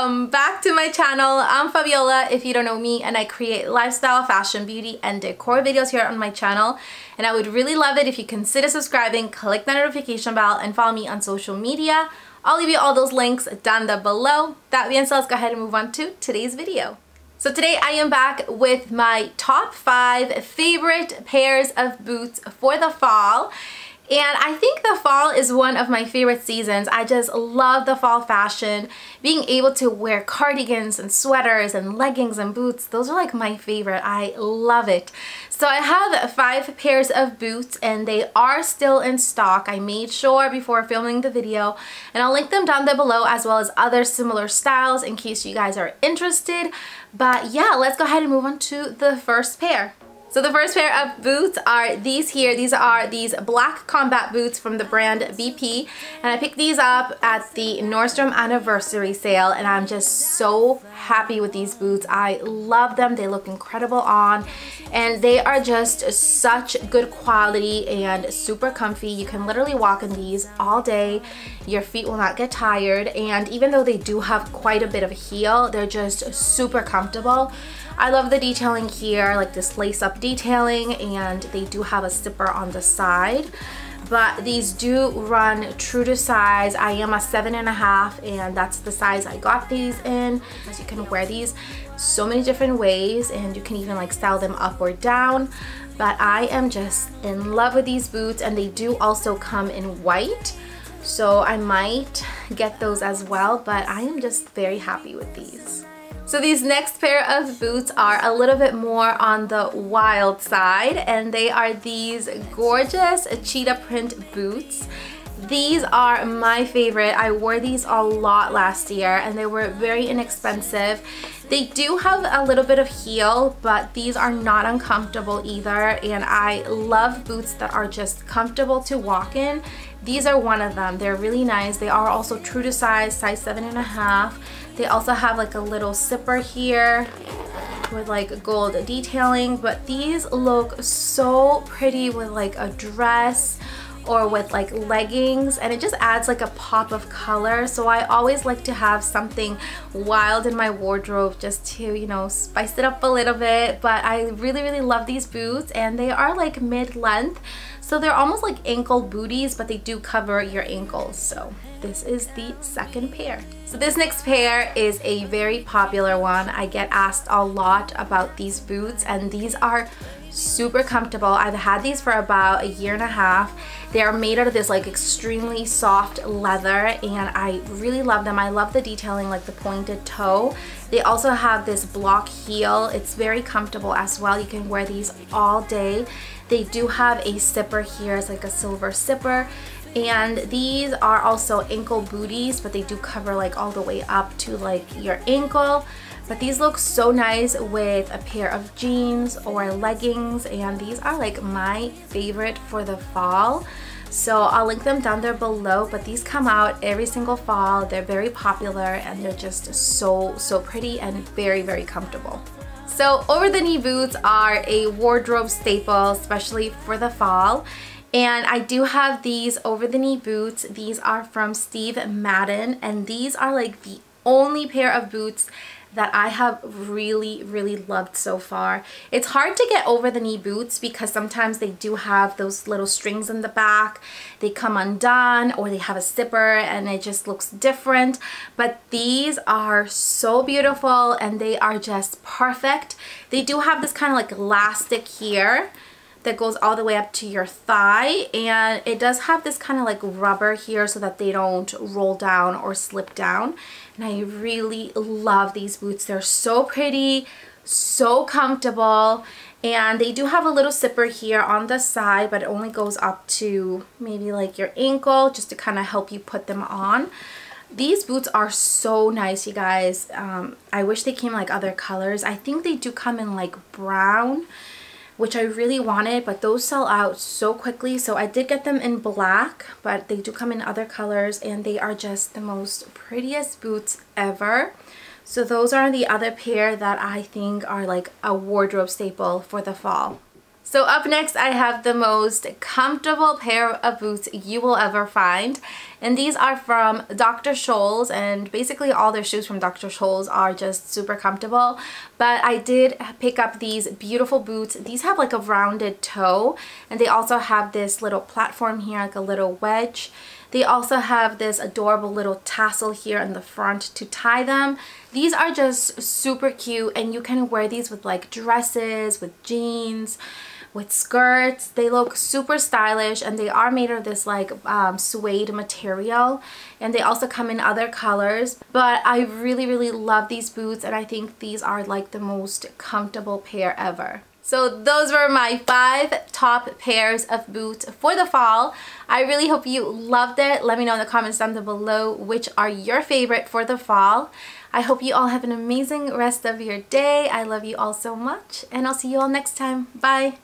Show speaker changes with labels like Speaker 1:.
Speaker 1: welcome back to my channel. I'm Fabiola if you don't know me, and I create lifestyle, fashion, beauty, and decor videos here on my channel. And I would really love it if you consider subscribing, click the notification bell, and follow me on social media. I'll leave you all those links down there below. That being said, let's go ahead and move on to today's video. So today I am back with my top 5 favorite pairs of boots for the fall. And I think the fall is one of my favorite seasons. I just love the fall fashion. Being able to wear cardigans and sweaters and leggings and boots, those are like my favorite. I love it. So I have 5 pairs of boots and they are still in stock. I made sure before filming the video, and I'll link them down there below as well as other similar styles in case you guys are interested. But yeah, let's go ahead and move on to the first pair. So the first pair of boots are these here. These are these black combat boots from the brand BP. And I picked these up at the Nordstrom anniversary sale, and I'm just so happy with these boots. I love them. They look incredible on, and they are just such good quality and super comfy. You can literally walk in these all day. Your feet will not get tired, and even though they do have quite a bit of heel, they're just super comfortable. I love the detailing here, like this lace-up detailing, and they do have a zipper on the side. But these do run true to size. I am a 7.5, and that's the size I got these in. As you can wear these so many different ways, and you can even like style them up or down. But I am just in love with these boots, and they do also come in white. So I might get those as well, but I am just very happy with these. So these next pair of boots are a little bit more on the wild side, and they are these gorgeous cheetah print boots. These are my favorite. I wore these a lot last year and they were very inexpensive. They do have a little bit of heel, but these are not uncomfortable either, and I love boots that are just comfortable to walk in. These are one of them. They're really nice. They are also true to size 7.5. They also have like a little zipper here with like gold detailing, but these look so pretty with like a dress or with like leggings, and it just adds like a pop of color. So I always like to have something wild in my wardrobe just to, you know, spice it up a little bit. But I really love these boots, and they are like mid-length, so they're almost like ankle booties, but they do cover your ankles. So this is the second pair. So this next pair is a very popular one. I get asked a lot about these boots, and these are super comfortable. I've had these for about 1.5 years. They are made out of this like extremely soft leather, and I really love them. I love the detailing, like the pointed toe. They also have this block heel. It's very comfortable as well. You can wear these all day. They do have a zipper here. It's like a silver zipper. And these are also ankle booties, but they do cover like all the way up to like your ankle. But these look so nice with a pair of jeans or leggings, and these are like my favorite for the fall. So I'll link them down there below, but these come out every single fall. They're very popular, and they're just so pretty and very comfortable. So over-the-knee boots are a wardrobe staple, especially for the fall. And I do have these over-the-knee boots. These are from Steve Madden, and these are like the only pair of boots that I have really loved so far. It's hard to get over-the-knee boots because sometimes they do have those little strings in the back. They come undone, or they have a zipper and it just looks different. But these are so beautiful, and they are just perfect. They do have this kind of like elastic here that goes all the way up to your thigh, and it does have this kind of like rubber here so that they don't roll down or slip down. And I really love these boots. They're so pretty, so comfortable, and they do have a little zipper here on the side, but it only goes up to maybe like your ankle, just to kind of help you put them on. These boots are so nice, you guys. I wish they came like other colors. I think they do come in like brown, which I really wanted, but those sell out so quickly. So I did get them in black, but they do come in other colors, and they are just the most prettiest boots ever. So those are the other pair that I think are like a wardrobe staple for the fall. So up next, I have the most comfortable pair of boots you will ever find. And these are from Dr. Scholl's, and basically all their shoes from Dr. Scholl's are just super comfortable. But I did pick up these beautiful boots. These have like a rounded toe, and they also have this little platform here, like a little wedge. They also have this adorable little tassel here in the front to tie them. These are just super cute, and you can wear these with like dresses, with jeans, with skirts. They look super stylish, and they are made of this like suede material, and they also come in other colors. But I really love these boots, and I think these are like the most comfortable pair ever. So those were my 5 top pairs of boots for the fall. I really hope you loved it. Let me know in the comments down below which are your favorite for the fall. I hope you all have an amazing rest of your day. I love you all so much, and I'll see you all next time. Bye!